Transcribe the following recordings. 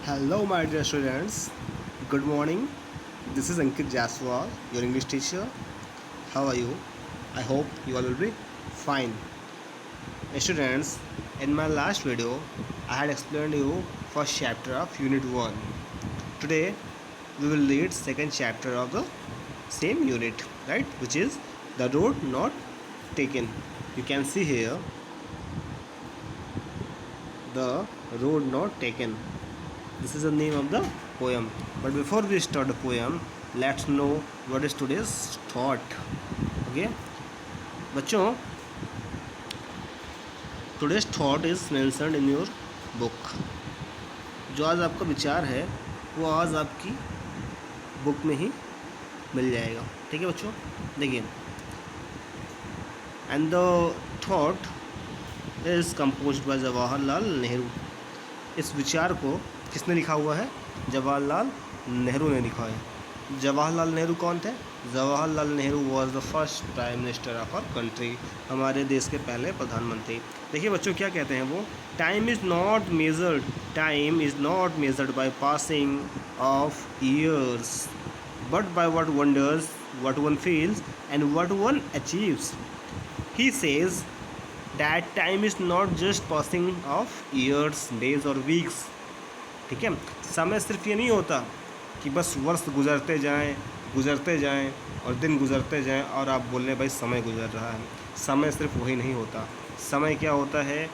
Hello, my dear students. Good morning. This is Ankit Jaswal, your English teacher. How are you? I hope you all will be fine. Students, in my last video, I had explained you first chapter of Unit 1. Today, we will read second chapter of the same unit, right? Which is the road not taken. You can see here the road not taken. This is the name of the poem. But before we start the poem, let's know what is today's thought. Okay, बच्चों, today's thought is mentioned in your book. जो आज आपका विचार है वो आज आपकी book में ही मिल जाएगा. ठीक है बच्चों, देखिए. And the thought is composed bye Jawaharlal Nehru. इस विचार को किसने लिखा हुआ है? जवाहरलाल नेहरू ने लिखा है. जवाहरलाल नेहरू कौन थे? Jawaharlal Nehru was the first prime minister of our country. हमारे देश के पहले प्रधानमंत्री. देखिए बच्चों, क्या कहते हैं वो? Time is not measured by passing of years but by what wonders, what one feels and what one achieves. He says that time is not just passing of years, days और weeks. ठीक है, समय सिर्फ ये नहीं होता कि बस वर्ष गुजरते जाएं और दिन गुजरते जाएं और आप बोल रहे भाई समय गुजर रहा है. समय सिर्फ वही नहीं होता. समय क्या होता है?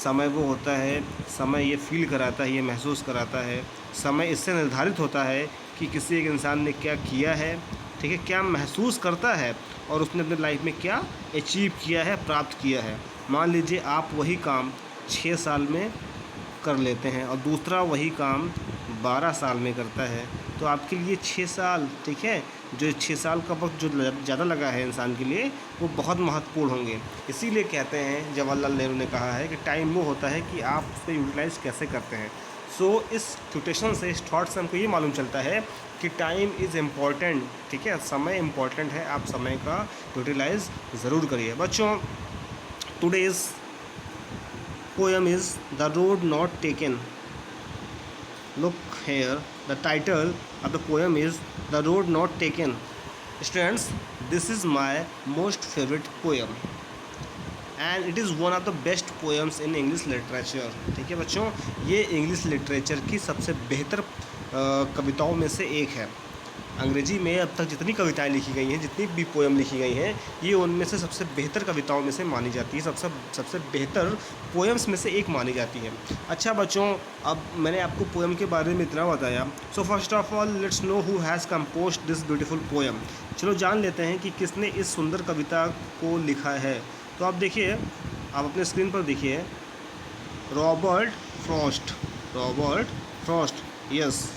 समय वो होता है, समय ये फील कराता है, ये महसूस कराता है. समय इससे निर्धारित होता है कि किसी एक इंसान ने क्या किया है, ठीक है, क्या महसूस करता है और उसने अपने लाइफ में क्या अचीव किया है, प्राप्त किया है. मान लीजिए आप वही काम 6 साल में कर लेते हैं और दूसरा वही काम 12 साल में करता है, तो आपके लिए 6 साल, ठीक है, जो 6 साल का वक्त जो ज़्यादा लगा है इंसान के लिए, वो बहुत महत्वपूर्ण होंगे. इसीलिए कहते हैं, जवाहरलाल नेहरू ने कहा है कि टाइम वो होता है कि आप उसको यूटिलाइज़ कैसे करते हैं. सो इस क्वोटेशन से, इस थॉट से हमको ये मालूम चलता है कि टाइम इज़ इम्पॉर्टेंट. ठीक है, समय इम्पॉर्टेंट है. आप समय का यूटिलाइज़ ज़रूर करिए. बच्चों, today's poem is The Road Not Taken. Look here, the title of the poem is The Road Not Taken. Students, this is my most favorite poem and it is one of the best poems in English literature. ठीक है बच्चों, ये English literature की सबसे बेहतर कविताओं में से एक है. अंग्रेजी में अब तक जितनी कविताएं लिखी गई हैं, जितनी भी पोएम लिखी गई हैं, ये उनमें से सबसे बेहतर कविताओं में से मानी जाती है, सबसे बेहतर पोएम्स में से एक मानी जाती है. अच्छा बच्चों, अब मैंने आपको पोएम के बारे में इतना बताया. So first of all let's know who has composed this beautiful poem. चलो जान लेते हैं कि किसने इस सुंदर कविता को लिखा है. तो आप देखिए, आप अपने स्क्रीन पर देखिए, Robert Frost. Yes,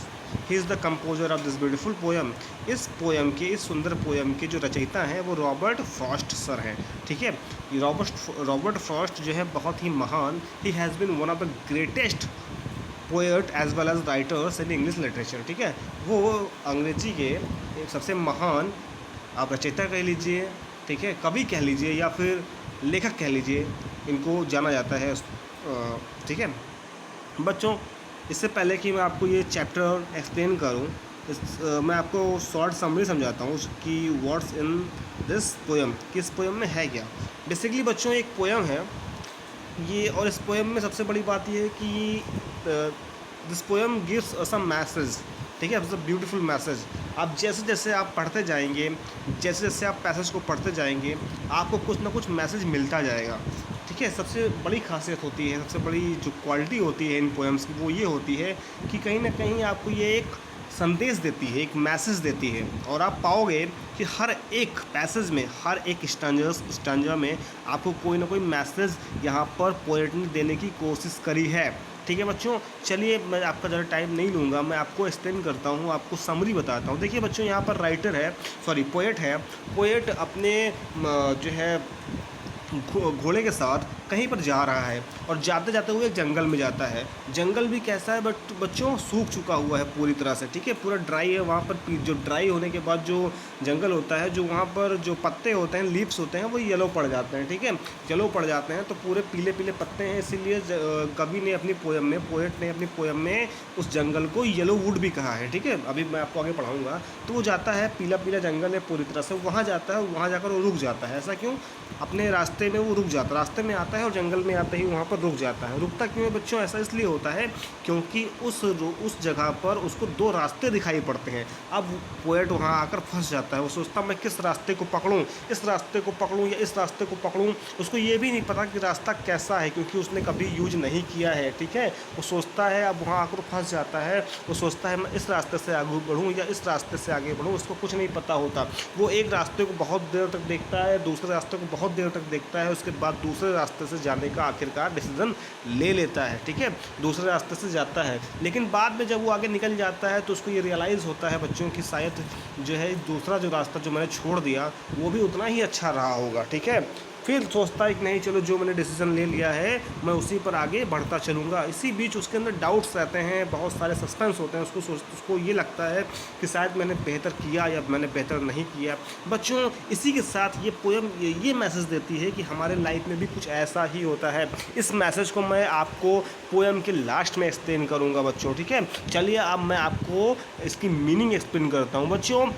he is the composer of this beautiful poem. इस पोएम के, इस सुंदर पोएम के जो रचयिता हैं वो रॉबर्ट फ्रॉस्ट सर हैं. ठीक है, रॉबर्ट फ्रॉस्ट जो है बहुत ही महान, he has been one of the greatest poet as well as writers in English literature. ठीक है, वो अंग्रेजी के एक सबसे महान, आप रचयिता कह लीजिए, ठीक है, कवि कह लीजिए या फिर लेखक कह लीजिए, इनको जाना जाता है. ठीक है बच्चों, इससे पहले कि मैं आपको ये चैप्टर एक्सप्लेन करूं, मैं आपको शॉर्ट समरी समझाता हूँ कि व्हाट्स इन दिस पोएम, कि इस पोएम में है क्या. बेसिकली बच्चों, एक पोएम है ये, और इस पोएम में सबसे बड़ी बात ये है कि this poem gives us a message. ठीक है, इट्स अ ब्यूटीफुल मैसेज. आप जैसे जैसे आप पढ़ते जाएंगे, जैसे जैसे आप पैसेज को पढ़ते जाएंगे, आपको कुछ ना कुछ मैसेज मिलता जाएगा. ठीक है, सबसे बड़ी खासियत होती है, सबसे बड़ी जो क्वालिटी होती है इन पोएम्स की, वो ये होती है कि कहीं ना कहीं आपको ये एक संदेश देती है, एक मैसेज देती है. और आप पाओगे कि हर एक पैसेज में, हर एक स्टैंजा में आपको कोई ना कोई मैसेज यहाँ पर पोएट ने देने की कोशिश करी है. ठीक है बच्चों, चलिए मैं आपका ज़्यादा टाइम नहीं लूँगा, मैं आपको एक्सप्लेन करता हूँ, आपको समरी बताता हूँ. देखिए बच्चों, यहाँ पर पोएट है. पोएट अपने जो है घोड़े के साथ कहीं पर जा रहा है और जाते जाते हुए एक जंगल में जाता है। जंगल भी कैसा है बच्चों, सूख चुका हुआ है पूरी तरह से, ठीक है, पूरा ड्राई है वहाँ पर। जो ड्राई होने के बाद जो जंगल होता है, जो वहाँ पर जो पत्ते होते हैं, लीव्स होते हैं, वो येलो पड़ जाते हैं, ठीक है, येलो पड़ जाते हैं, तो पूरे पीले पीले पत्ते हैं। इसीलिए कवि ने अपनी पोयम में, पोएट ने अपनी पोयम में उस जंगल को येलो वुड भी कहा है, ठीक है। अभी मैं आपको आगे पढ़ाऊँगा। तो वो जाता है, पीला पीला जंगल है पूरी तरह से, वहाँ जाता है, वहाँ जाकर वो रुक जाता है। ऐसा क्यों? अपने रास्ते में वो रुक जाता है, रास्ते में आता है और जंगल में आते ही वहाँ पर रुक जाता है। रुकता क्यों है बच्चों? ऐसा इसलिए होता है क्योंकि उस जगह पर उसको दो रास्ते दिखाई पड़ते हैं। अब पोएट वहाँ आकर फंस जाता है, वो सोचता मैं किस रास्ते को पकड़ूँ, इस रास्ते को पकड़ूँ या इस रास्ते को पकड़ूँ। उसको ये भी नहीं पता कि रास्ता कैसा है, क्योंकि उसने कभी यूज नहीं किया है, ठीक है। वो सोचता है, अब वहाँ आकर फंस जाता है, वो सोचता है मैं इस रास्ते से आगे बढ़ूँ या इस रास्ते से आगे बढ़ूँ, उसको कुछ नहीं पता होता। वो एक रास्ते को बहुत देर तक देखता है, दूसरे रास्ते को बहुत देर तक देखता है, उसके बाद दूसरे रास्ते से जाने का आखिरकार डिसीजन ले लेता है, ठीक है, दूसरे रास्ते से जाता है। लेकिन बाद में जब वो आगे निकल जाता है तो उसको ये रियलाइज़ होता है बच्चों की शायद जो है दूसरा जो रास्ता जो मैंने छोड़ दिया वो भी उतना ही अच्छा रहा होगा, ठीक है। फिर सोचता है कि नहीं चलो जो मैंने डिसीजन ले लिया है मैं उसी पर आगे बढ़ता चलूँगा। इसी बीच उसके अंदर डाउट्स रहते हैं, बहुत सारे सस्पेंस होते हैं, उसको ये लगता है कि शायद मैंने बेहतर किया या मैंने बेहतर नहीं किया। बच्चों इसी के साथ ये पोएम ये मैसेज देती है कि हमारे लाइफ में भी कुछ ऐसा ही होता है। इस मैसेज को मैं आपको पोएम के लास्ट में एक्सप्लेन करूँगा बच्चों, ठीक है। चलिए अब मैं आपको इसकी मीनिंग एक्सप्लेन करता हूँ बच्चों।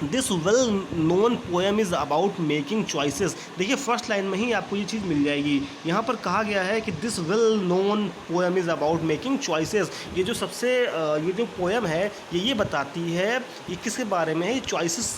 This well known poem is about making choices. देखिए फर्स्ट लाइन में ही आपको ये चीज़ मिल जाएगी। यहाँ पर कहा गया है कि this well known poem is about making choices. ये जो सबसे ये जो पोएम है ये बताती है ये किसके बारे में है, ये चॉइसेस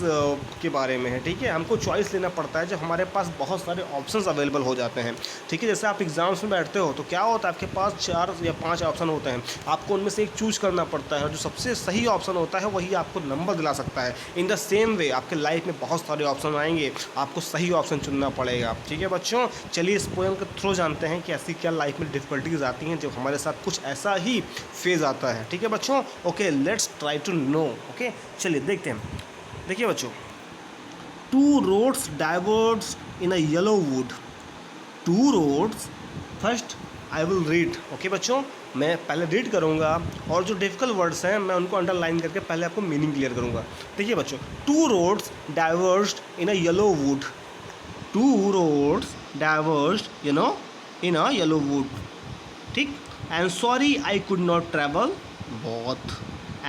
के बारे में है, ठीक है। हमको चॉइस लेना पड़ता है जब हमारे पास बहुत सारे ऑप्शंस अवेलेबल हो जाते हैं, ठीक है। जैसे आप एग्जाम्स में बैठते हो तो क्या होता है, आपके पास 4 या 5 ऑप्शन होते हैं, आपको उनमें से एक चूज करना पड़ता है और जो सबसे सही ऑप्शन होता है वही आपको नंबर दिला सकता है। इन द सेम वे आपके लाइफ में बहुत सारे ऑप्शन आएंगे, आपको सही ऑप्शन चुनना पड़ेगा, ठीक है बच्चों। चलिए इस पोएम के थ्रू जानते हैं कि ऐसी क्या लाइफ में डिफिकल्टीज आती हैं जब हमारे साथ कुछ ऐसा ही फेज आता है, ठीक है बच्चों। Okay let's try to know. Okay चलिए देखते हैं। देखिए बच्चों, 2 roads diverge in a yellow wood. 2 roads, first I will read. Okay बच्चों, मैं पहले रीड करूँगा और जो डिफिकल्ट वर्ड्स हैं मैं उनको अंडरलाइन करके पहले आपको मीनिंग क्लियर करूँगा। देखिए बच्चों, 2 roads diverged in a yellow wood. 2 roads diverged in a yellow wood, ठीक। And sorry I could not travel both,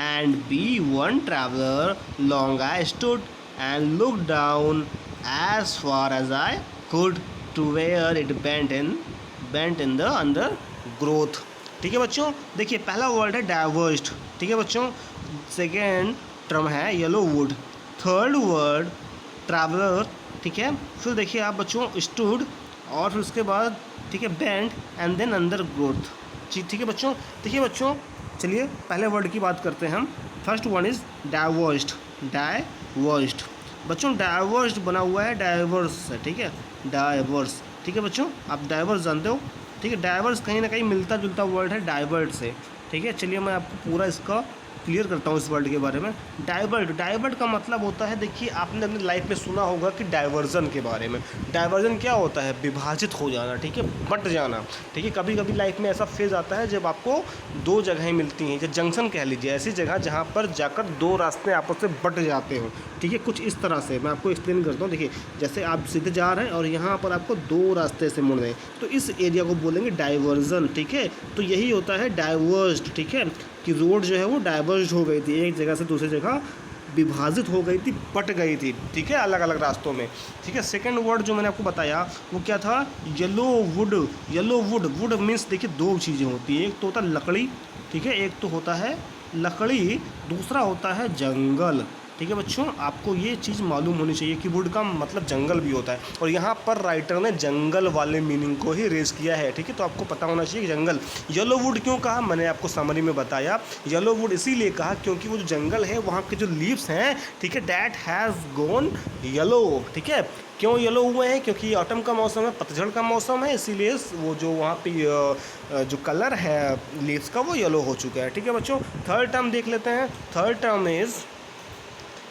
and be one traveler long I stood and looked down as far as I could to where it bent in the undergrowth, ठीक है बच्चों। देखिए पहला word है divorced, ठीक है बच्चों। Second term है yellow would, third word traveller, ठीक है। फिर देखिए आप बच्चों स्टूड और फिर उसके बाद ठीक है bent and then undergrowth, ठीक है बच्चों। देखिए बच्चों चलिए पहले वर्ड की बात करते हैं हम। First one is divorced. Divorced बच्चों, डाइवर्स्ड बना हुआ है डाइवर्स से, ठीक है, डाइवर्स, ठीक है बच्चों। आप डाइवर्स जानते हो, ठीक है। डाइवर्स कहीं ना कहीं मिलता जुलता वर्ड है डाइवर्ट से, ठीक है। चलिए मैं आपको पूरा इसका क्लियर करता हूँ इस वर्ड के बारे में। डाइवर्ट, डाइवर्ट का मतलब होता है, देखिए आपने अपनी लाइफ में सुना होगा कि डाइवर्जन के बारे में। डाइवर्जन क्या होता है, विभाजित हो जाना, ठीक है, बट जाना, ठीक है। कभी कभी लाइफ में ऐसा फेज आता है जब आपको 2 जगहें मिलती हैं, या जंक्शन कह लीजिए, ऐसी जगह जहाँ पर जाकर 2 रास्ते आपस में बट जाते हो, ठीक है। कुछ इस तरह से मैं आपको एक्सप्लेन करता हूँ। देखिए जैसे आप सीधे जा रहे हैं और यहाँ पर आपको 2 रास्ते से मुड़ रहे हैं, तो इस एरिया को बोलेंगे डाइवर्जन, ठीक है। तो यही होता है डाइवर्स्ड, ठीक है, कि रोड जो है वो डाइवर्ज हो गई थी, एक जगह से दूसरी जगह विभाजित हो गई थी, बट गई थी, ठीक है, अलग अलग रास्तों में, ठीक है। सेकंड वर्ड जो मैंने आपको बताया वो क्या था, yellow would. Yellow would, would means देखिए 2 चीज़ें होती हैं, एक तो होता है लकड़ी, ठीक है, एक तो होता है लकड़ी, दूसरा होता है जंगल, ठीक है बच्चों। आपको ये चीज़ मालूम होनी चाहिए कि वुड का मतलब जंगल भी होता है, और यहाँ पर राइटर ने जंगल वाले मीनिंग को ही रेज किया है, ठीक है। तो आपको पता होना चाहिए कि जंगल। येलो वुड क्यों कहा, मैंने आपको समरी में बताया। येलो वुड इसीलिए कहा क्योंकि वो जो जंगल है वहाँ के जो लीव्स हैं, ठीक है, डैट हैज़ गॉन येलो, ठीक है। क्यों येलो हुए हैं, क्योंकि ऑटम का मौसम है, पतझड़ का मौसम है, इसीलिए वो जो वहाँ पे जो कलर है लीव्स का वो येलो हो चुका है, ठीक है बच्चों। थर्ड टर्म देख लेते हैं। Third term is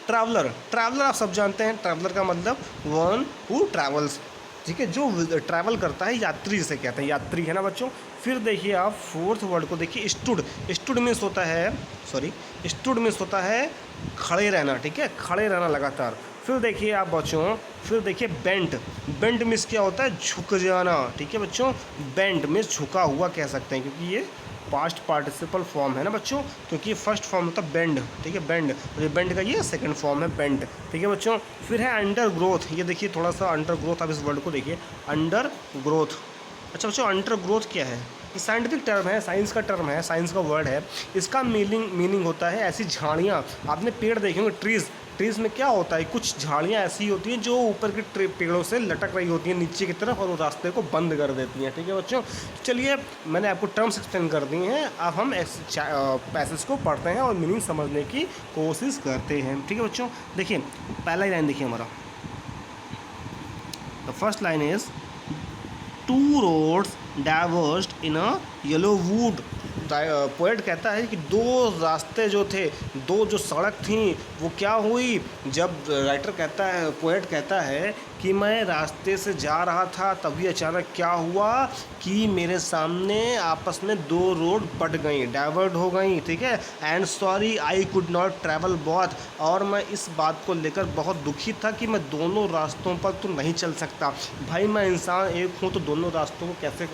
traveller. Traveller आप सब जानते हैं, ट्रैवलर का मतलब वन हु ट्रैवल्स, ठीक है, जो ट्रैवल करता है यात्री जिसे कहते हैं, यात्री है ना बच्चों। फिर देखिए आप फोर्थ वर्ड को देखिए, स्टूड। स्टूड मीन्स होता है, सॉरी, स्टूड मीन्स होता है खड़े रहना, ठीक है, खड़े रहना लगातार। फिर देखिए आप बच्चों, फिर देखिए बेंट। बेंट मीन्स क्या होता है, झुक जाना, ठीक है बच्चों। बेंट मीन्स झुका हुआ कह सकते हैं, क्योंकि ये पास्ट पार्टिसिपल फॉर्म है ना बच्चों, क्योंकि ये फर्स्ट फॉर्म होता है बेंड, ठीक है, बेंड। तो ये बेंड का ये सेकंड फॉर्म है बेंड, ठीक है बच्चों। फिर है अंडर ग्रोथ। ये देखिए थोड़ा सा अंडर ग्रोथ, आप इस वर्ड को देखिए, अंडर ग्रोथ। अच्छा बच्चों, अंडर ग्रोथ क्या है? ये साइंटिफिक टर्म है, साइंस का टर्म है, साइंस का वर्ड है। इसका मीनिंग होता है ऐसी झाड़ियाँ, आपने पेड़ देखे होंगे, ट्रीज़। ट्रीज़ में क्या होता है, कुछ झाड़ियाँ ऐसी होती हैं जो ऊपर के पेड़ों से लटक रही होती हैं नीचे की तरफ, और वो रास्ते को बंद कर देती हैं, ठीक है बच्चों। चलिए, मैंने आपको टर्म्स एक्सप्लेन कर दी हैं, अब हम पैसेज को पढ़ते हैं और मीनिंग समझने की कोशिश करते हैं, ठीक है बच्चों। देखिए पहला ही लाइन देखिए हमारा, the first line is two roads diverged in a yellow wood. Poet कहता है कि दो रास्ते जो थे, दो जो सड़क थी, वो क्या हुई, जब राइटर कहता है, पोएट कहता है कि मैं रास्ते से जा रहा था, तभी अचानक क्या हुआ कि मेरे सामने आपस में दो रोड पट गई, डाइवर्ट हो गई, ठीक है। And sorry I could not travel both, और मैं इस बात को लेकर बहुत दुखी था कि मैं दोनों रास्तों पर तो नहीं चल सकता। भाई मैं इंसान एक हूँ, तो दोनों रास्तों को कैसे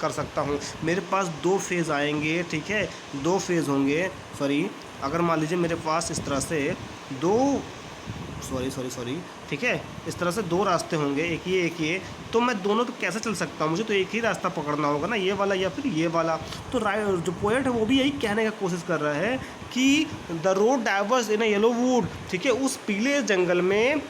कर सकता हूँ? मेरे पास दो फेज़ आएंगे, ठीक है, दो फेज़ होंगे, सॉरी, अगर मान लीजिए मेरे पास इस तरह से दो, सॉरी, ठीक है, इस तरह से दो रास्ते होंगे, एक ये, तो मैं दोनों पे कैसे चल सकता हूँ? मुझे तो एक ही रास्ता पकड़ना होगा ना, ये वाला या फिर ये वाला। तो जो पोएट है वो भी यही कहने का कोशिश कर रहा है कि the road diverse in a yellow would, ठीक है, उस पीले जंगल में,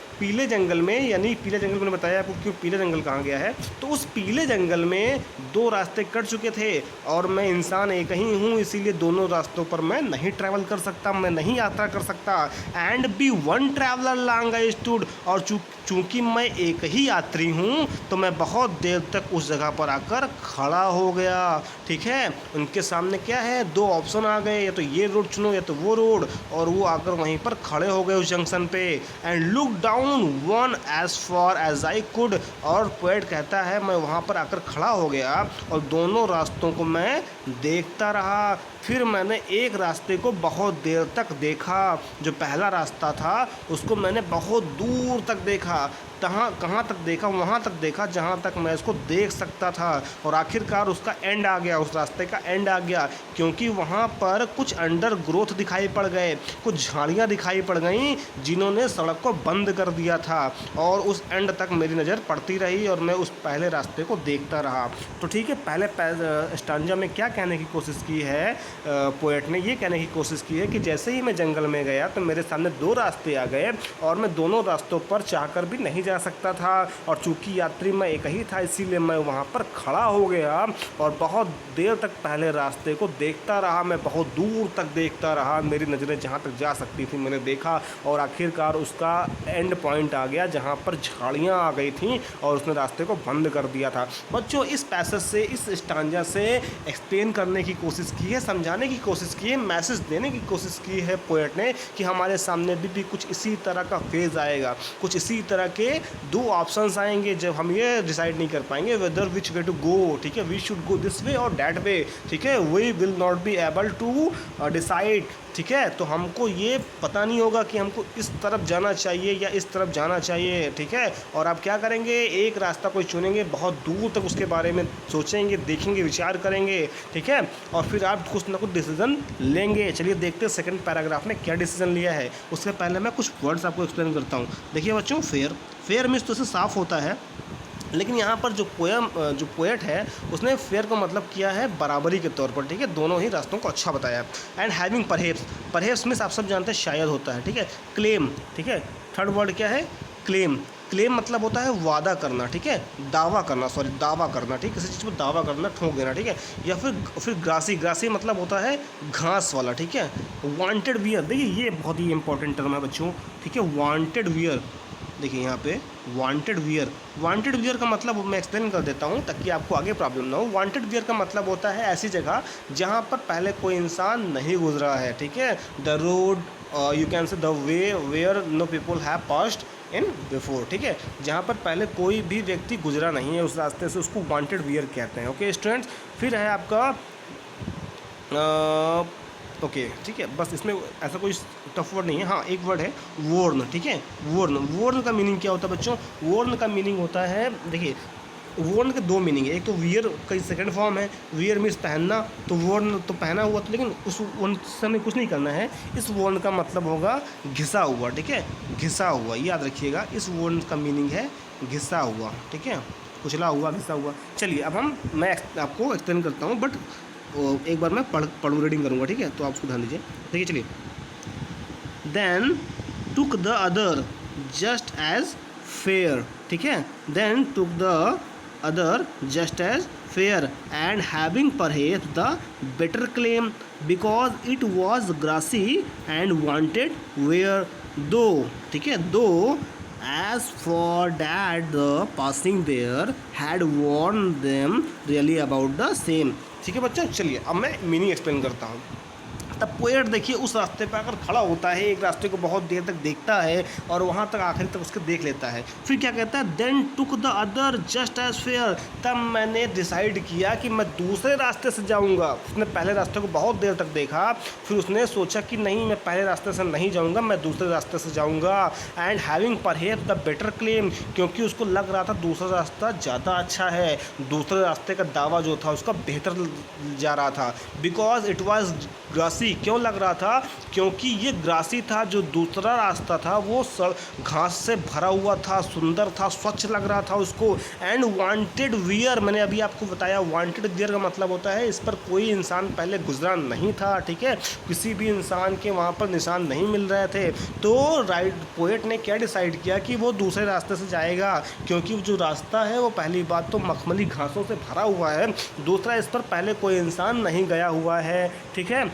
यानी पीले जंगल मैंने बताया आपको क्यों पीले जंगल कहा गया है, तो उस पीले जंगल में दो रास्ते कट चुके थे, और मैं इंसान एक ही हूँ, इसीलिए दोनों रास्तों पर मैं नहीं ट्रैवल कर सकता, मैं नहीं यात्रा कर सकता। And be one traveller long I stood, और चूँकि मैं एक ही यात्री हूँ, तो मैं बहुत देर तक उस जगह पर आकर खड़ा हो गया, ठीक है। उनके सामने क्या है, दो ऑप्शन आ गए, या तो ये रोड चुनो या तो वो रोड, और वो आकर वहीं पर खड़े हो गए उस जंक्शन पे। And look down one as far as I could, और पोएट कहता है मैं वहाँ पर आकर खड़ा हो गया और दोनों रास्तों को मैं देखता रहा। फिर मैंने एक रास्ते को बहुत देर तक देखा, जो पहला रास्ता था उसको मैंने बहुत दूर तक देखा, कहाँ तक देखा, वहाँ तक देखा जहाँ तक मैं इसको देख सकता था, और आखिरकार उसका एंड आ गया, उस रास्ते का एंड आ गया, क्योंकि वहाँ पर कुछ अंडर ग्रोथ दिखाई पड़ गए, कुछ झाड़ियाँ दिखाई पड़ गईं जिन्होंने सड़क को बंद कर दिया था, और उस एंड तक मेरी नज़र पड़ती रही और मैं उस पहले रास्ते को देखता रहा। तो ठीक है, पहले स्टांजा में क्या कहने की कोशिश की है पोएट ने, ये कहने की कोशिश की है कि जैसे ही मैं जंगल में गया तो मेरे सामने दो रास्ते आ गए, और मैं दोनों रास्तों पर चाहकर भी नहीं जा सकता था, और चूंकि यात्री मैं एक ही था, इसीलिए मैं वहाँ पर खड़ा हो गया और बहुत देर तक पहले रास्ते को देखता रहा। मैं बहुत दूर तक देखता रहा, मेरी नज़रें जहाँ तक जा सकती थी मैंने देखा, और आखिरकार उसका एंड पॉइंट आ गया जहाँ पर झाड़ियाँ आ गई थी और उसने रास्ते को बंद कर दिया था। बच्चों इस पैसेज से, इस स्टांजा से एक्सप्लेन करने की कोशिश की है, समझाने की कोशिश की है, मैसेज देने की कोशिश की है पोएट ने कि हमारे सामने भी कुछ इसी तरह का फेज़ आएगा, कुछ इसी तरह के दो ऑप्शंस आएंगे जब हम ये डिसाइड नहीं कर पाएंगे weather which way to go, ठीक है, we should go this way और डैट वे, ठीक है, we will not be able to decide, ठीक है। तो हमको ये पता नहीं होगा कि हमको इस तरफ जाना चाहिए या इस तरफ जाना चाहिए, ठीक है। और आप क्या करेंगे, एक रास्ता कोई चुनेंगे, बहुत दूर तक उसके बारे में सोचेंगे, देखेंगे, विचार करेंगे, ठीक है, और फिर आप कुछ ना कुछ डिसीजन लेंगे। चलिए देखते हैं सेकंड पैराग्राफ में क्या डिसीजन लिया है। उससे पहले मैं कुछ वर्ड्स आपको एक्सप्लेन करता हूँ। देखिए बच्चों, फेयर मीन्स तो से साफ होता है, लेकिन यहाँ पर जो पोएट है उसने फेयर का मतलब किया है बराबरी के तौर पर, ठीक है, दोनों ही रास्तों को अच्छा बताया। एंड हैविंग परहेप्स मीन्स आप सब जानते हैं शायद होता है, ठीक है। क्लेम, ठीक है, थर्ड वर्ड क्या है, क्लेम मतलब होता है वादा करना, ठीक है, दावा करना, ठीक, किसी चीज़ पर दावा करना, ठोक देना, ठीक है। या फिर ग्रासी मतलब होता है घास वाला, ठीक है। वांटेड वियर, देखिए ये बहुत ही इंपॉर्टेंट टर्म है बच्चों, ठीक है, वांटेड वियर। देखिए यहाँ पे वांटेड वियर का मतलब मैं एक्सप्लेन कर देता हूँ ताकि आपको आगे प्रॉब्लम ना हो। वांटेड वियर का मतलब होता है ऐसी जगह जहाँ पर पहले कोई इंसान नहीं गुजरा है, ठीक है। The road, you can say the way where no people have passed, in before, ठीक है, जहाँ पर पहले कोई भी व्यक्ति गुजरा नहीं है उस रास्ते से, उसको वांटेड वियर कहते हैं। ओके स्टूडेंट्स, फिर है आपका ओके ठीक है, बस इसमें ऐसा कोई टफ वर्ड नहीं है। हाँ एक वर्ड है वॉर्न, ठीक है, वॉर्न। वॉर्न का मीनिंग क्या होता है बच्चों? वॉर्न का मीनिंग होता है, देखिए वॉर्न के दो मीनिंग है, एक तो वियर का सेकंड फॉर्म है, वियर मीन्स पहनना, तो वॉर्न तो पहना हुआ, तो लेकिन उस वॉर्न से हमें कुछ नहीं करना है। इस वॉर्न का मतलब होगा घिसा हुआ, ठीक है, घिसा हुआ, याद रखिएगा, इस वॉर्न का मीनिंग है घिसा हुआ, ठीक है, कुचला हुआ, घिसा हुआ। चलिए अब मैं आपको एक्सप्लेन करता हूँ, बट एक बार मैं पढ़ूँ रीडिंग करूँगा, ठीक है, तो आप उसको ध्यान दीजिए। देखिए चलिए, then took the other just as fair, ठीक है, then took the other just as fair and having perhaps the better claim because it was grassy and wanted where though, ठीक है, though as for that the passing there had warned them really about the same। ठीक है बच्चों, चलिए अब मैं meaning explain करता हूँ। तब पोएट देखिए उस रास्ते पर अगर खड़ा होता है, एक रास्ते को बहुत देर तक देखता है और वहाँ तक आखिर तक उसके देख लेता है, फिर क्या कहता है, then took the other just as fair, तब मैंने डिसाइड किया कि मैं दूसरे रास्ते से जाऊँगा। उसने पहले रास्ते को बहुत देर तक देखा, फिर उसने सोचा कि नहीं मैं पहले रास्ते से नहीं जाऊँगा, मैं दूसरे रास्ते से जाऊँगा। And having perhaps the better claim, क्योंकि उसको लग रहा था दूसरा रास्ता ज़्यादा अच्छा है, दूसरे रास्ते का दावा जो था उसका बेहतर जा रहा था। बिकॉज इट वॉज ग्रासी, क्यों लग रहा था, क्योंकि ये ग्रासी था, जो दूसरा रास्ता था वो घास से भरा हुआ था, सुंदर था, स्वच्छ लग रहा था उसको। एंड वांटेड वियर, मैंने अभी आपको बताया वांटेड वियर का मतलब होता है इस पर कोई इंसान पहले गुजरा नहीं था, ठीक है, किसी भी इंसान के वहाँ पर निशान नहीं मिल रहे थे। तो पोएट ने क्या डिसाइड किया कि वो दूसरे रास्ते से जाएगा, क्योंकि जो रास्ता है वो पहली बात तो मखमली घासों से भरा हुआ है, दूसरा इस पर पहले कोई इंसान नहीं गया हुआ है, ठीक है।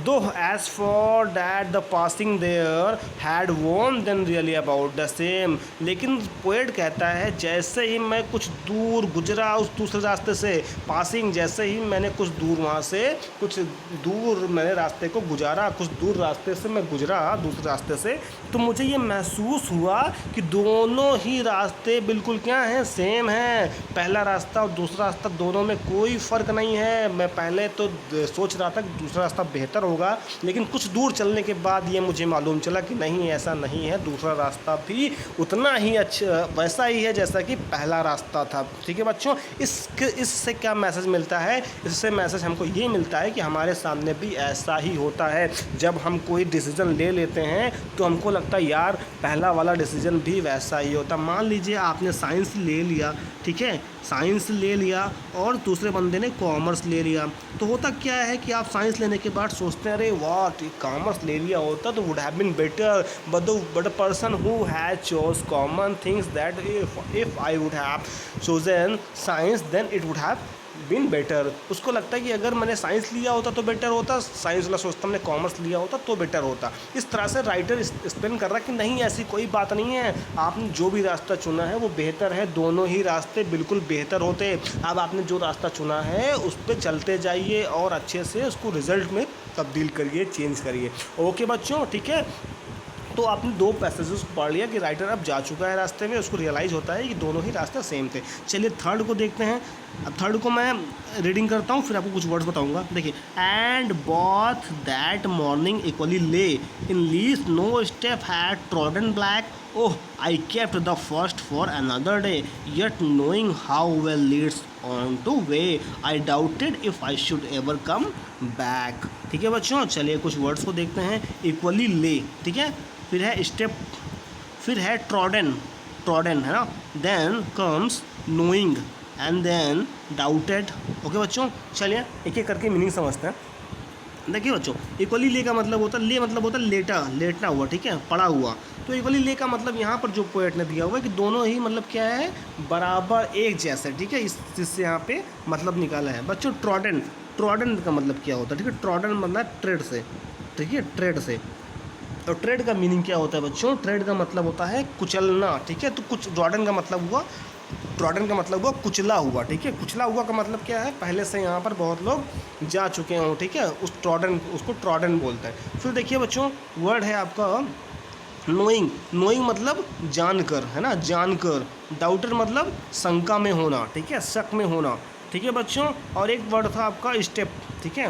दो as for that the passing there had warned them really about the same, लेकिन पोएट कहता है जैसे ही मैं कुछ दूर गुजरा उस दूसरे रास्ते से, पासिंग जैसे ही मैंने कुछ दूर वहाँ से कुछ दूर मैंने रास्ते को गुजारा, कुछ दूर रास्ते से मैं गुजरा दूसरे रास्ते से, तो मुझे ये महसूस हुआ कि दोनों ही रास्ते बिल्कुल क्या हैं, सेम हैं। पहला रास्ता और दूसरा रास्ता दोनों में कोई फ़र्क नहीं है। मैं पहले तो सोच रहा था कि दूसरा रास्ता बेहतर होगा, लेकिन कुछ दूर चलने के बाद ये मुझे मालूम चला कि नहीं ऐसा नहीं है, दूसरा रास्ता भी उतना ही अच्छा वैसा ही है जैसा कि पहला रास्ता था। ठीक है बच्चों, इससे क्या मैसेज मिलता है, इससे मैसेज हमको ये मिलता है कि हमारे सामने भी ऐसा ही होता है। जब हम कोई डिसीज़न ले लेते हैं तो हमको लगता है यार पहला वाला डिसीज़न भी वैसा ही होता। मान लीजिए आपने साइंस ले लिया, ठीक है, साइंस ले लिया और दूसरे बंदे ने कॉमर्स ले लिया, तो होता क्या है कि आप साइंस लेने के बाद सोचते हैं अरे वाह कॉमर्स ले लिया होता तो would have been better, but a person who has chose common things that if I would have chosen science then it would have been better. उसको लगता है कि अगर मैंने साइंस लिया होता तो बेटर होता, साइंस वाला सोचता मैंने कॉमर्स लिया होता तो बेटर होता। इस तरह से राइटर एक्सप्लेन कर रहा है कि नहीं ऐसी कोई बात नहीं है, आपने जो भी रास्ता चुना है वो बेहतर है, दोनों ही रास्ते बिल्कुल बेहतर होते। अब आपने जो रास्ता चुना है उस पर चलते जाइए और अच्छे से उसको रिजल्ट में तब्दील करिए, चेंज करिए। ओके बच्चों, ठीक है, तो आपने दो पैसेजेस पढ़ लिया कि राइटर अब जा चुका है रास्ते में, उसको रियलाइज़ होता है कि दोनों ही रास्ते सेम थे। चलिए थर्ड को देखते हैं। अब थर्ड को मैं रीडिंग करता हूँ, फिर आपको कुछ वर्ड्स बताऊंगा। देखिए, and both that morning equally lay in leaves no step had trodden black, oh I kept the first for another day yet knowing how way leads on to way I doubted if I should ever come back. ठीक है बच्चों, चलिए कुछ words को देखते हैं। Equally ले, ठीक है, फिर है स्टेप, फिर है ट्रॉडन, ट्रॉडन है ना, then comes knowing and then doubted. Okay बच्चों, चलिए एक एक करके मीनिंग समझते हैं। देखिए बच्चों, इक्वली ले का मतलब होता है, ले मतलब होता है लेटा, लेटना हुआ, ठीक है, पड़ा हुआ। तो इक्वली ले का मतलब यहाँ पर जो पोएट ने दिया हुआ है कि दोनों ही मतलब क्या है, बराबर एक जैसे, ठीक है, इस चीज़से यहाँ पे मतलब निकाला है। बच्चों ट्रॉडन, ट्रॉडन का मतलब क्या होता है, ठीक है, ट्रॉडन मतलब ट्रेड से, ठीक है, ट्रेड से। और ट्रेड का मीनिंग क्या होता है बच्चों, ट्रेड का मतलब होता है कुचलना, ठीक है, तो कुछ ट्रॉडन का मतलब हुआ, ट्रॉडन का मतलब हुआ कुचला हुआ, ठीक है। कुचला हुआ का मतलब क्या है, पहले से यहाँ पर बहुत लोग जा चुके हों, ठीक है, उस ट्रॉडन, उसको ट्रॉडन बोलते हैं। फिर देखिए बच्चों, वर्ड है आपका नोइंग, नोइंग मतलब जानकर, है ना, जानकर। डाउटर मतलब शंका में होना, ठीक है, शक में होना, ठीक है बच्चों। और एक वर्ड था आपका स्टेप, ठीक है।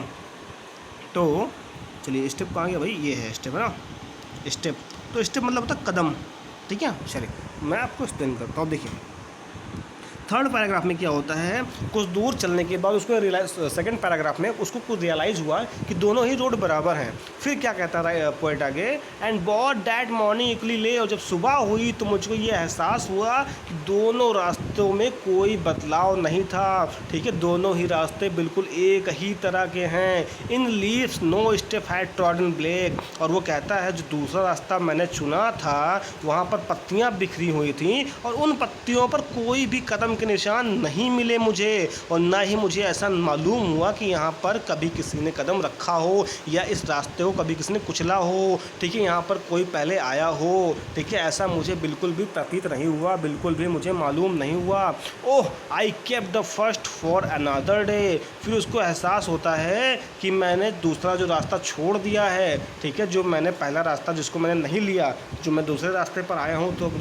तो चलिए स्टेप कहाँ गया भाई, ये है स्टेप, है ना, स्टेप। तो स्टेप मतलब होता है कदम, ठीक है। चलिए मैं आपको एक्सप्लेन करता हूँ, देखिए थर्ड पैराग्राफ में क्या होता है, कुछ दूर चलने के बाद उसको रियलाइज, सेकंड पैराग्राफ में उसको कुछ रियलाइज़ हुआ कि दोनों ही रोड बराबर हैं। फिर क्या कहता रहा पोएट आगे, and both that morning equally lay, और जब सुबह हुई तो मुझको ये एहसास हुआ कि दोनों रास्तों में कोई बदलाव नहीं था, ठीक है, दोनों ही रास्ते बिल्कुल एक ही तरह के हैं। In leaves no step had trodden black, और वो कहता है जो दूसरा रास्ता मैंने चुना था वहाँ पर पत्तियाँ बिखरी हुई थी, और उन पत्तियों पर कोई भी कदम के निशान नहीं मिले मुझे, और ना ही मुझे ऐसा मालूम हुआ कि यहाँ पर कभी किसी ने कदम रखा हो या इस रास्ते को कभी किसी ने कुचला हो, ठीक है, यहाँ पर कोई पहले आया हो, ठीक है, ऐसा मुझे बिल्कुल भी प्रतीत नहीं हुआ, बिल्कुल भी मुझे मालूम नहीं हुआ। Oh I kept the first for another day, फिर उसको एहसास होता है कि मैंने दूसरा जो रास्ता छोड़ दिया है, ठीक है, जो मैंने पहला रास्ता जिसको मैंने नहीं लिया, जो मैं दूसरे रास्ते पर आया हूँ, तो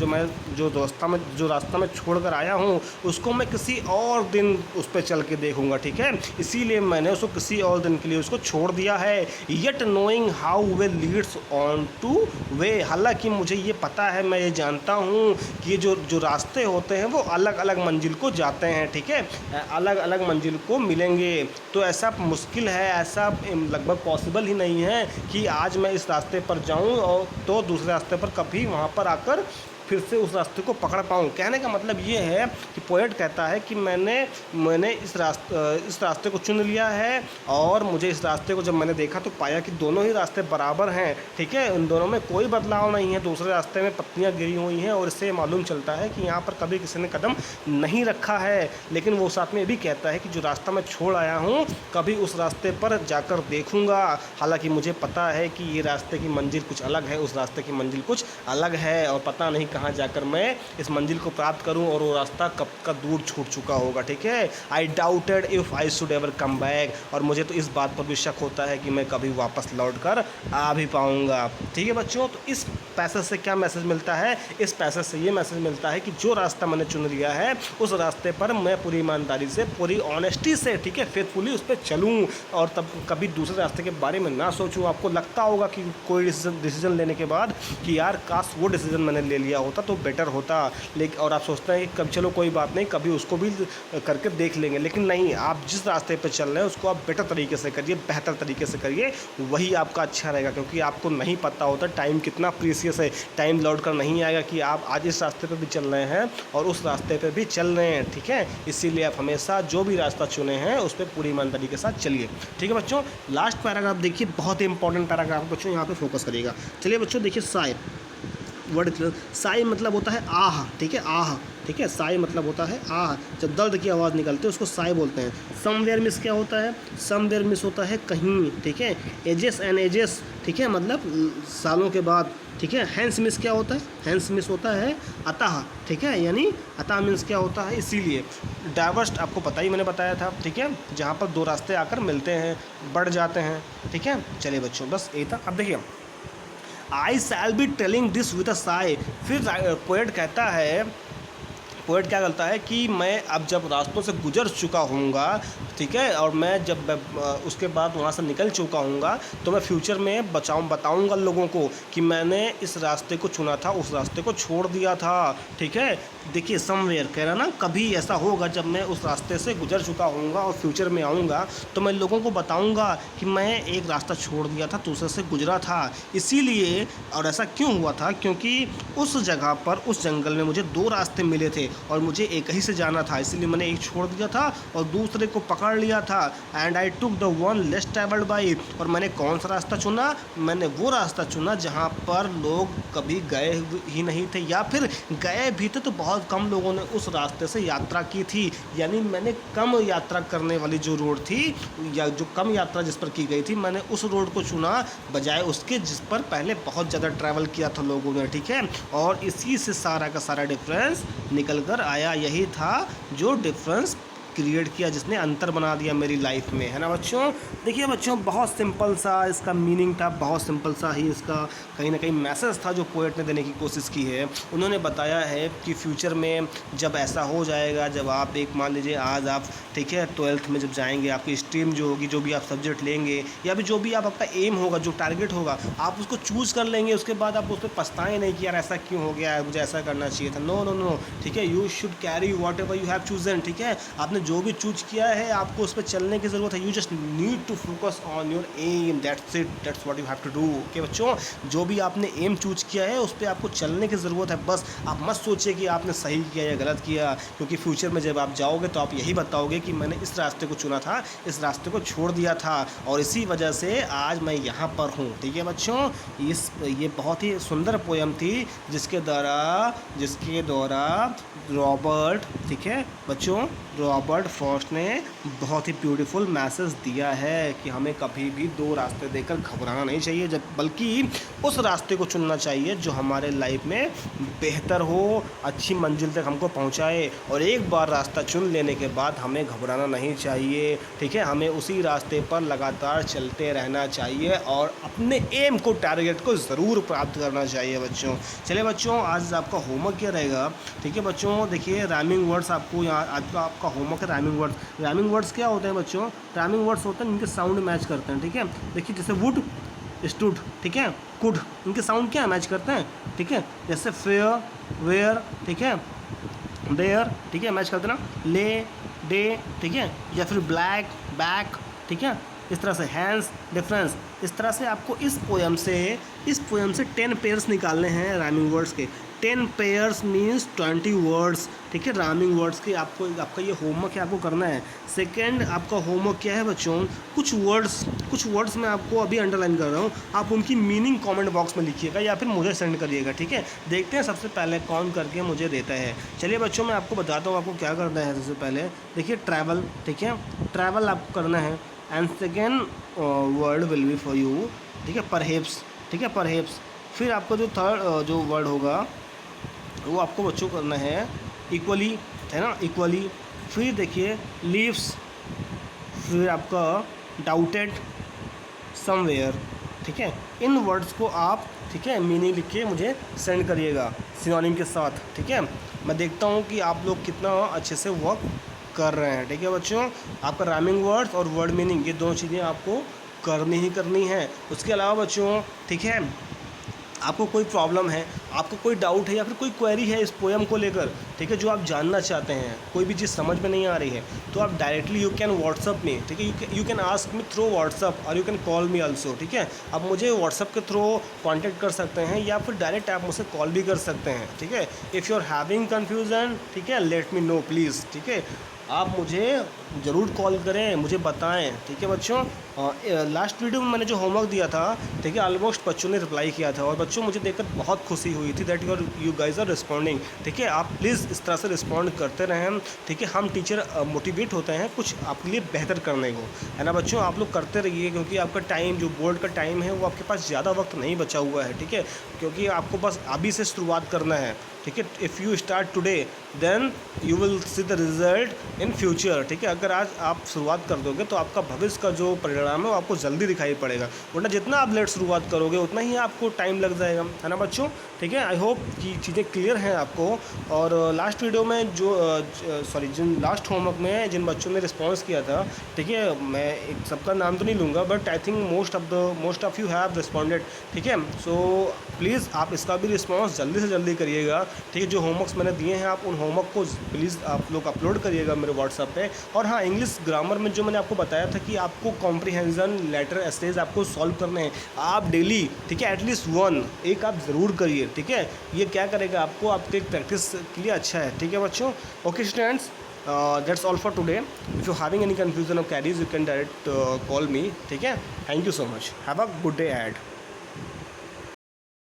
जो रास्ता मैं छोड़ कर आया हूँ उसको मैं किसी और दिन उस पर चल के देखूंगा, ठीक है, इसीलिए मैंने उसको किसी और दिन के लिए उसको छोड़ दिया है। Yet knowing how way Leeds on to वे, हालांकि मुझे ये पता है, मैं ये जानता हूँ कि जो जो रास्ते होते हैं वो अलग अलग मंजिल को जाते हैं, ठीक है, अलग अलग मंजिल को मिलेंगे। तो ऐसा मुश्किल है, ऐसा लगभग पॉसिबल ही नहीं है कि आज मैं इस रास्ते पर जाऊँ और तो दूसरे रास्ते पर कभी वहाँ पर आकर फिर से उस रास्ते को पकड़ पाऊँ। कहने का मतलब ये है कि पोएट कहता है कि मैंने इस रास्ते को चुन लिया है, और मुझे इस रास्ते को जब मैंने देखा तो पाया कि दोनों ही रास्ते बराबर हैं, ठीक है, उन दोनों में कोई बदलाव नहीं है, दूसरे रास्ते में पत्तियाँ गिरी हुई हैं, और इससे मालूम चलता है कि यहाँ पर कभी किसी ने कदम नहीं रखा है। लेकिन वो साथ में ये भी कहता है कि जो रास्ता मैं छोड़ आया हूँ कभी उस रास्ते पर जाकर देखूँगा, हालांकि मुझे पता है कि ये रास्ते की मंजिल कुछ अलग है, उस रास्ते की मंजिल कुछ अलग है, और पता नहीं कहाँ जाकर मैं इस मंजिल को प्राप्त करूं, और वो रास्ता कब का दूर छूट चुका होगा, ठीक है। आई doubted if I should ever come back, और मुझे तो इस बात पर भी शक होता है कि मैं कभी वापस लौट कर आ भी पाऊंगा, ठीक है बच्चों। तो इस पैसेज से क्या मैसेज मिलता है, इस पैसेज से ये मैसेज मिलता है कि जो रास्ता मैंने चुन लिया है उस रास्ते पर मैं पूरी ईमानदारी से, पूरी ऑनेस्टी से, ठीक है, फेथफुली उस पर चलूँ, और तब कभी दूसरे रास्ते के बारे में ना सोचूँ। आपको लगता होगा कि कोई डिसीजन लेने के बाद कि यार काश वो डिसीजन मैंने ले लिया होता तो बेटर होता, लेकिन और आप सोचते हैं कि कब चलो कोई बात नहीं, कभी उसको भी करके देख लेंगे, लेकिन नहीं, आप जिस रास्ते पे चल रहे हैं उसको आप बेटर तरीके से करिए, बेहतर तरीके से करिए, वही आपका अच्छा रहेगा, क्योंकि आपको नहीं पता होता टाइम कितना प्रीसियस है, टाइम लौट कर नहीं आएगा कि आप आज इस रास्ते पे भी चल रहे हैं और उस रास्ते पे भी चल रहे हैं, ठीक है। इसीलिए आप हमेशा जो भी रास्ता चुने हैं उस पर पूरी ईमानदारी के साथ चलिए, ठीक है बच्चों। लास्ट पैराग्राफ देखिए, बहुत ही इंपॉर्टेंट पैराग्राफ बच्चों, यहाँ पे फोकस करिएगा। चलिए बच्चों देखिए, साय वर्ड, साई मतलब होता है आह, ठीक है, आह, ठीक है, साई मतलब होता है आह, जब दर्द की आवाज़ निकलती है उसको साई बोलते हैं। समवेयर मिस क्या होता है, समवेयर मिस होता है कहीं, ठीक है। एजेस एंड एजेस, ठीक है, मतलब सालों के बाद, ठीक है। हैंस मिस क्या होता है, हैंस मिस होता है अतः, ठीक है, यानी अतः मीन्स क्या होता है, इसीलिए। डाइवर्स आपको पता ही मैंने बताया था, ठीक है, जहाँ पर दो रास्ते आकर मिलते हैं, बढ़ जाते हैं, ठीक है। चलिए बच्चों बस यही था। अब देखिए, I shall be telling this with a sigh, फिर पोएट कहता है, पोएट क्या करता है कि मैं अब जब रास्तों से गुजर चुका हूँगा, ठीक है, और मैं जब उसके बाद वहाँ से निकल चुका हूँगा तो मैं फ्यूचर में बताऊँगा लोगों को कि मैंने इस रास्ते को चुना था, उस रास्ते को छोड़ दिया था, ठीक है। देखिए समवेयर कह रहा ना, कभी ऐसा होगा जब मैं उस रास्ते से गुजर चुका हूँगा और फ्यूचर में आऊँगा तो मैं लोगों को बताऊँगा कि मैं एक रास्ता छोड़ दिया था, दूसरे से गुजरा था, इसीलिए। और ऐसा क्यों हुआ था, क्योंकि उस जगह पर, उस जंगल में मुझे दो रास्ते मिले थे और मुझे एक ही से जाना था, इसलिए मैंने एक छोड़ दिया था और दूसरे को पकड़ लिया था। And I took the one less travelled by, और मैंने कौन सा रास्ता चुना, मैंने वो रास्ता चुना जहाँ पर लोग कभी गए ही नहीं थे, या फिर गए भी थे तो बहुत कम लोगों ने उस रास्ते से यात्रा की थी, यानी मैंने कम यात्रा करने वाली जो रोड थी, या जो कम यात्रा जिस पर की गई थी, मैंने उस रोड को चुना बजाय उसके जिस पर पहले बहुत ज़्यादा ट्रैवल किया था लोगों ने, ठीक है। और इसी से सारा का सारा डिफरेंस निकल कर आया, यही था जो डिफरेंस क्रिएट किया, जिसने अंतर बना दिया मेरी लाइफ में, है ना बच्चों। देखिए बच्चों, बहुत सिंपल सा इसका मीनिंग था, बहुत सिंपल सा ही इसका कहीं ना कहीं मैसेज था जो पोएट ने देने की कोशिश की है। उन्होंने बताया है कि फ्यूचर में जब ऐसा हो जाएगा, जब आप एक मान लीजिए आज आप ठीक है 12th में जब जाएंगे, आपकी स्ट्रीम जो होगी, जो भी आप सब्जेक्ट लेंगे या फिर जो भी आप आपका एम होगा, जो टारगेट होगा, आप उसको चूज़ कर लेंगे। उसके बाद आप उस पर पछताएं नहीं कि यार ऐसा क्यों हो गया है, मुझे ऐसा करना चाहिए था। नो नो नो, ठीक है, you should carry what ever you have chosen. ठीक है, आपने जो भी चूज किया है आपको उस पर चलने की ज़रूरत है। You just need to focus on your aim, that's it, that's what you have to do. Okay बच्चों, जो भी आपने एम चूज किया है उस पर आपको चलने की ज़रूरत है। बस आप मत सोचिए कि आपने सही किया या गलत किया, क्योंकि फ्यूचर में जब आप जाओगे तो आप यही बताओगे कि मैंने इस रास्ते को चुना था, इस रास्ते को छोड़ दिया था और इसी वजह से आज मैं यहाँ पर हूँ। ठीक है बच्चों, ये बहुत ही सुंदर पोयम थी जिसके द्वारा रॉबर्ट, ठीक है बच्चों, रॉबर्ट फ्रॉस्ट ने बहुत ही ब्यूटीफुल मैसेज दिया है कि हमें कभी भी दो रास्ते देखकर घबराना नहीं चाहिए, जब बल्कि उस रास्ते को चुनना चाहिए जो हमारे लाइफ में बेहतर हो, अच्छी मंजिल तक हमको पहुंचाए। और एक बार रास्ता चुन लेने के बाद हमें घबराना नहीं चाहिए। ठीक है, हमें उसी रास्ते पर लगातार चलते रहना चाहिए और अपने एम को, टारगेट को ज़रूर प्राप्त करना चाहिए बच्चों। चलिए बच्चों, आज आपका होमवर्क क्या रहेगा। ठीक है बच्चों, देखिए राइमिंग वर्ड्स आपको यहाँ आज का आपका होमवर्क है राइमिंग वर्ड्स। राइमिंग वर्ड्स क्या होते हैं बच्चों? राइमिंग वर्ड्स होते हैं जिनके साउंड मैच करते हैं। ठीक है, देखिए जैसे वुड, स्टूड, ठीक है, कुड, इनके साउंड क्या मैच करते हैं। ठीक है, जैसे फेयर, वेयर, ठीक है, देयर, ठीक है, मैच करते हैं ना। ले, डे, ठीक है, या फिर ब्लैक, बैक, ठीक है, इस तरह से हैंड्स, डिफरेंस। इस तरह से आपको इस पोएम से 10 पेयर्स निकालने हैं राइमिंग वर्ड्स के। 10 पेयर्स मीन्स 20 वर्ड्स। ठीक है, राइमिंग वर्ड्स के आपका ये होमवर्क है, आपको करना है। सेकंड आपका होमवर्क क्या है बच्चों? कुछ वर्ड्स मैं आपको अभी अंडरलाइन कर रहा हूँ, आप उनकी मीनिंग कमेंट बॉक्स में लिखिएगा या फिर मुझे सेंड करिएगा। ठीक है, देखते हैं सबसे पहले कौन करके मुझे देता है। चलिए बच्चों, मैं आपको बताता हूँ आपको क्या करना है। सबसे पहले देखिए ट्रैवल, ठीक है, ट्रैवल आपको करना है। And second word will be for you, ठीक है, परहेप्स, ठीक है, परहेप्स। फिर आपको जो थर्ड जो वर्ड होगा वो आपको बच्चों करना है इक्वली, है ना, इक्वली। फिर देखिए लीव्स, फिर आपका डाउटेड, समवेयर। ठीक है, इन वर्ड्स को आप, ठीक है, मीनिंग लिख के मुझे सेंड करिएगा सिनोनिम के साथ। ठीक है, मैं देखता हूँ कि आप लोग कितना अच्छे से वर्क कर रहे हैं। ठीक है बच्चों, आपका राइमिंग वर्ड्स और वर्ड मीनिंग ये दोनों चीज़ें आपको करनी ही करनी है। उसके अलावा बच्चों, ठीक है, आपको कोई प्रॉब्लम है, आपको कोई डाउट है या फिर कोई क्वेरी है इस पोएम को लेकर, ठीक है, जो आप जानना चाहते हैं, कोई भी चीज़ समझ में नहीं आ रही है, तो आप directly you can WhatsApp me. ठीक है, you can ask me through WhatsApp और you can call me also. ठीक है, आप मुझे व्हाट्सअप के थ्रू कॉन्टैक्ट कर सकते हैं या फिर डायरेक्ट आप मुझसे कॉल भी कर सकते हैं। ठीक है, if you are having confusion, ठीक है, लेट मी नो प्लीज़। ठीक है, आप मुझे ज़रूर कॉल करें, मुझे बताएं। ठीक है बच्चों, लास्ट वीडियो में मैंने जो होमवर्क दिया था, ठीक है, ऑलमोस्ट बच्चों ने रिप्लाई किया था और बच्चों मुझे देखकर बहुत खुशी हुई थी that you guys are responding. ठीक है, आप प्लीज़ इस तरह से रिस्पॉन्ड करते रहें। ठीक है, हम टीचर मोटिवेट होते हैं कुछ आपके लिए बेहतर करने को, है ना बच्चों। आप लोग करते रहिए क्योंकि आपका टाइम, जो बोर्ड का टाइम है, वो आपके पास ज़्यादा वक्त नहीं बचा हुआ है। ठीक है, क्योंकि आपको बस अभी से शुरुआत करना है। ठीक है, if you start today then you will see the result in future. ठीक है, अगर आज आप शुरुआत कर दोगे तो आपका भविष्य का जो परिणाम है वो आपको जल्दी दिखाई पड़ेगा, वरना जितना आप लेट शुरुआत करोगे उतना ही आपको टाइम लग जाएगा, है ना बच्चों। ठीक है, आई होप कि चीज़ें क्लियर हैं आपको। और लास्ट वीडियो में जिन लास्ट होमवर्क में जिन बच्चों ने रिस्पॉन्स किया था, ठीक है, मैं एक सबका नाम तो नहीं लूँगा but I think most of you have responded. ठीक है, सो प्लीज़ आप इसका भी रिस्पॉन्स जल्दी से जल्दी करिएगा। ठीक है, जो होमवर्क्स मैंने दिए हैं आप उन होमवर्क को प्लीज़ आप लोग अपलोड करिएगा मेरे व्हाट्सएप पे। और हाँ, इंग्लिश ग्रामर में जो मैंने आपको बताया था कि आपको कॉम्प्रिहेंजन, लेटर, एसेज आपको सॉल्व करने हैं, आप डेली, ठीक है, एटलीस्ट एक आप ज़रूर करिए। ठीक है, ये क्या करेगा आपको, आपके प्रैक्टिस के लिए अच्छा है। ठीक है बच्चों, okay students, that's all for today. If you having any confusion of queries you can direct call me. ठीक है, thank you so much, have a good day add.